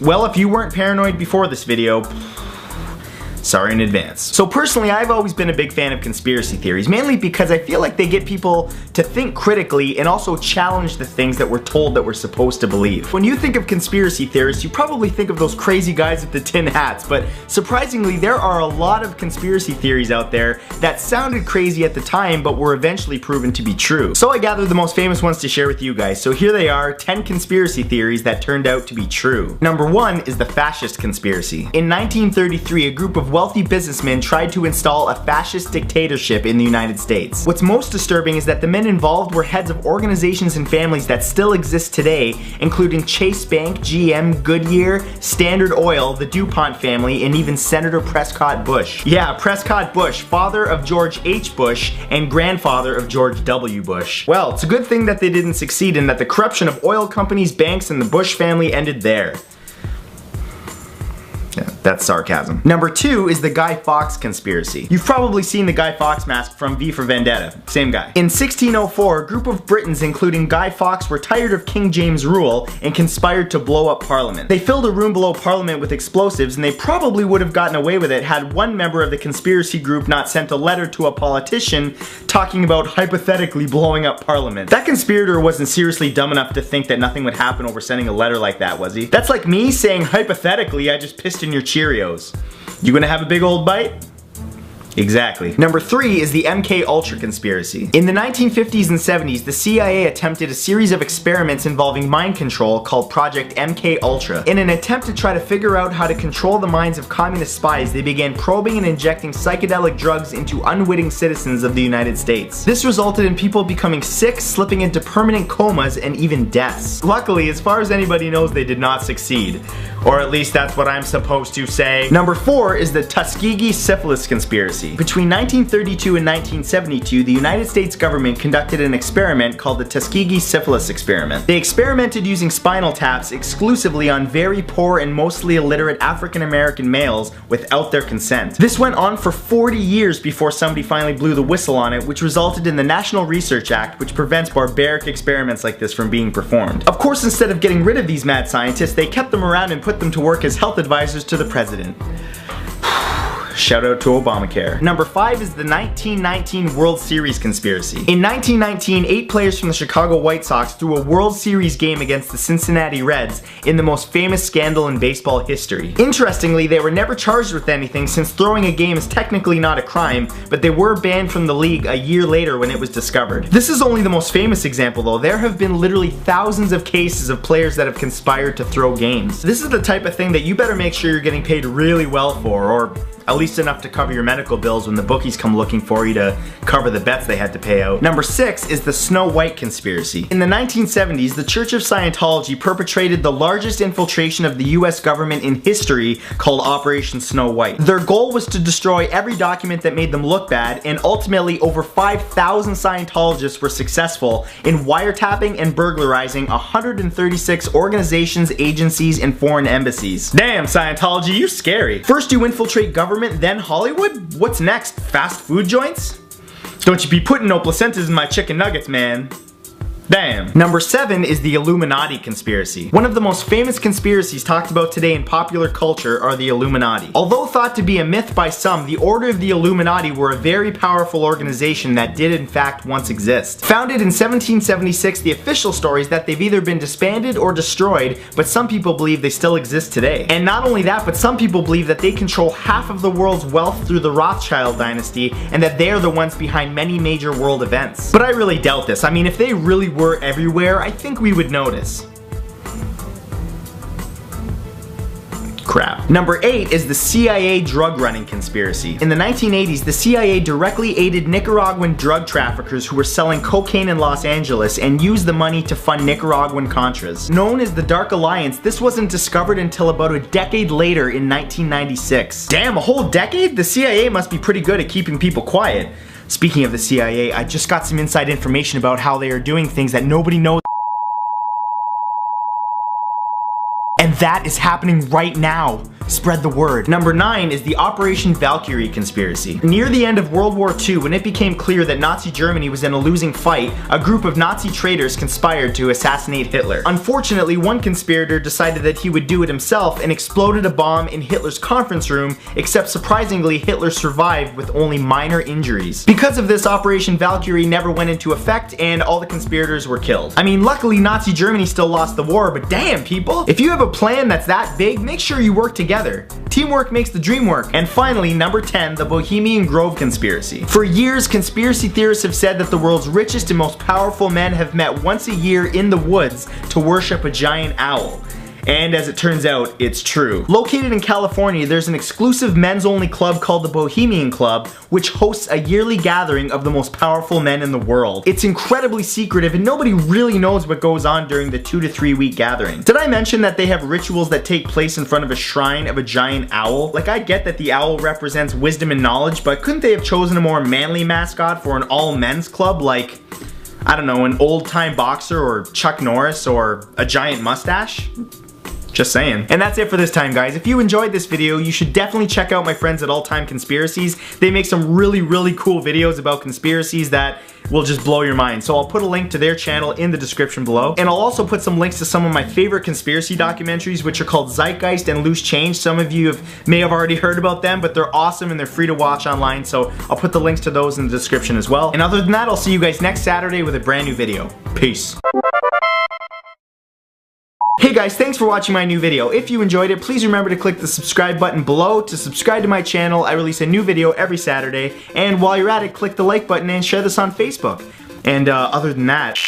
Well, if you weren't paranoid before this video, sorry in advance. So personally, I've always been a big fan of conspiracy theories, mainly because I feel like they get people to think critically and also challenge the things that we're told that we're supposed to believe. When you think of conspiracy theorists, you probably think of those crazy guys with the tin hats, but surprisingly, there are a lot of conspiracy theories out there that sounded crazy at the time, but were eventually proven to be true. So I gathered the most famous ones to share with you guys. So here they are, 10 conspiracy theories that turned out to be true. Number 1 is the fascist conspiracy. In 1933, a group of wealthy businessmen tried to install a fascist dictatorship in the United States. What's most disturbing is that the men involved were heads of organizations and families that still exist today, including Chase Bank, GM, Goodyear, Standard Oil, the DuPont family, and even Senator Prescott Bush. Yeah, Prescott Bush, father of George H. Bush and grandfather of George W. Bush. Well, it's a good thing that they didn't succeed and that the corruption of oil companies, banks, and the Bush family ended there. Yeah, that's sarcasm. Number 2 is the Guy Fawkes conspiracy. You've probably seen the Guy Fawkes mask from V for Vendetta. Same guy. In 1604, a group of Britons, including Guy Fawkes, were tired of King James' rule and conspired to blow up Parliament. They filled a room below Parliament with explosives, and they probably would have gotten away with it had one member of the conspiracy group not sent a letter to a politician talking about hypothetically blowing up Parliament. That conspirator wasn't seriously dumb enough to think that nothing would happen over sending a letter like that, was he? That's like me saying hypothetically I just pissed in your Cheerios. You gonna have a big old bite? Exactly. Number 3 is the MK Ultra conspiracy. In the 1950s and 70s, the CIA attempted a series of experiments involving mind control called Project MK Ultra. In an attempt to try to figure out how to control the minds of communist spies, they began probing and injecting psychedelic drugs into unwitting citizens of the United States. This resulted in people becoming sick, slipping into permanent comas, and even deaths. Luckily, as far as anybody knows, they did not succeed. Or at least that's what I'm supposed to say. Number 4 is the Tuskegee syphilis conspiracy. Between 1932 and 1972, the United States government conducted an experiment called the Tuskegee syphilis experiment. They experimented using spinal taps exclusively on very poor and mostly illiterate African American males without their consent. This went on for 40 years before somebody finally blew the whistle on it, which resulted in the National Research Act, which prevents barbaric experiments like this from being performed. Of course, instead of getting rid of these mad scientists, they kept them around and put them to work as health advisors to the president. Shout out to Obamacare. Number 5 is the 1919 World Series conspiracy. In 1919, 8 players from the Chicago White Sox threw a World Series game against the Cincinnati Reds in the most famous scandal in baseball history. Interestingly, they were never charged with anything since throwing a game is technically not a crime, but they were banned from the league a year later when it was discovered. This is only the most famous example though. There have been literally thousands of cases of players that have conspired to throw games. This is the type of thing that you better make sure you're getting paid really well for, or at least enough to cover your medical bills when the bookies come looking for you to cover the bets they had to pay out. Number 6 is the Snow White conspiracy. In the 1970s, the Church of Scientology perpetrated the largest infiltration of the US government in history called Operation Snow White. Their goal was to destroy every document that made them look bad, and ultimately over 5,000 Scientologists were successful in wiretapping and burglarizing 136 organizations, agencies, and foreign embassies. Damn, Scientology, you scary. First you infiltrate government, then Hollywood? What's next? Fast food joints? Don't you be putting no placentas in my chicken nuggets, man. Damn. Number 7 is the Illuminati conspiracy. One of the most famous conspiracies talked about today in popular culture are the Illuminati. Although thought to be a myth by some, the Order of the Illuminati were a very powerful organization that did in fact once exist. Founded in 1776, the official story is that they've either been disbanded or destroyed, but some people believe they still exist today. And not only that, but some people believe that they control half of the world's wealth through the Rothschild dynasty, and that they are the ones behind many major world events. But I really doubt this. I mean, if they really were everywhere, I think we would notice. Crap. Number 8 is the CIA drug running conspiracy. In the 1980s, the CIA directly aided Nicaraguan drug traffickers who were selling cocaine in Los Angeles and used the money to fund Nicaraguan Contras. Known as the Dark Alliance, this wasn't discovered until about a decade later in 1996. Damn, a whole decade? The CIA must be pretty good at keeping people quiet. Speaking of the CIA, I just got some inside information about how they are doing things that nobody knows. And that is happening right now. Spread the word. Number 9 is the Operation Valkyrie conspiracy. Near the end of World War II, when it became clear that Nazi Germany was in a losing fight, a group of Nazi traitors conspired to assassinate Hitler. Unfortunately, one conspirator decided that he would do it himself and exploded a bomb in Hitler's conference room, except surprisingly, Hitler survived with only minor injuries. Because of this, Operation Valkyrie never went into effect and all the conspirators were killed. I mean, luckily Nazi Germany still lost the war, but damn people, if you have a plan that's that big, make sure you work together. Teamwork makes the dream work. And finally, number 10, the Bohemian Grove conspiracy. For years, conspiracy theorists have said that the world's richest and most powerful men have met once a year in the woods to worship a giant owl. And as it turns out, it's true. Located in California, there's an exclusive men's-only club called the Bohemian Club, which hosts a yearly gathering of the most powerful men in the world. It's incredibly secretive and nobody really knows what goes on during the 2 to 3 week gathering. Did I mention that they have rituals that take place in front of a shrine of a giant owl? Like, I get that the owl represents wisdom and knowledge, but couldn't they have chosen a more manly mascot for an all-men's club, like, I don't know, an old-time boxer or Chuck Norris or a giant mustache? Just saying. And that's it for this time, guys. If you enjoyed this video, you should definitely check out my friends at All Time Conspiracies. They make some really cool videos about conspiracies that will just blow your mind. So I'll put a link to their channel in the description below. And I'll also put some links to some of my favorite conspiracy documentaries, which are called Zeitgeist and Loose Change. Some of you may have already heard about them, but they're awesome and they're free to watch online. So I'll put the links to those in the description as well. And other than that, I'll see you guys next Saturday with a brand new video. Peace. Hey guys, thanks for watching my new video. If you enjoyed it, please remember to click the subscribe button below to subscribe to my channel. I release a new video every Saturday. And while you're at it, click the like button and share this on Facebook. And other than that...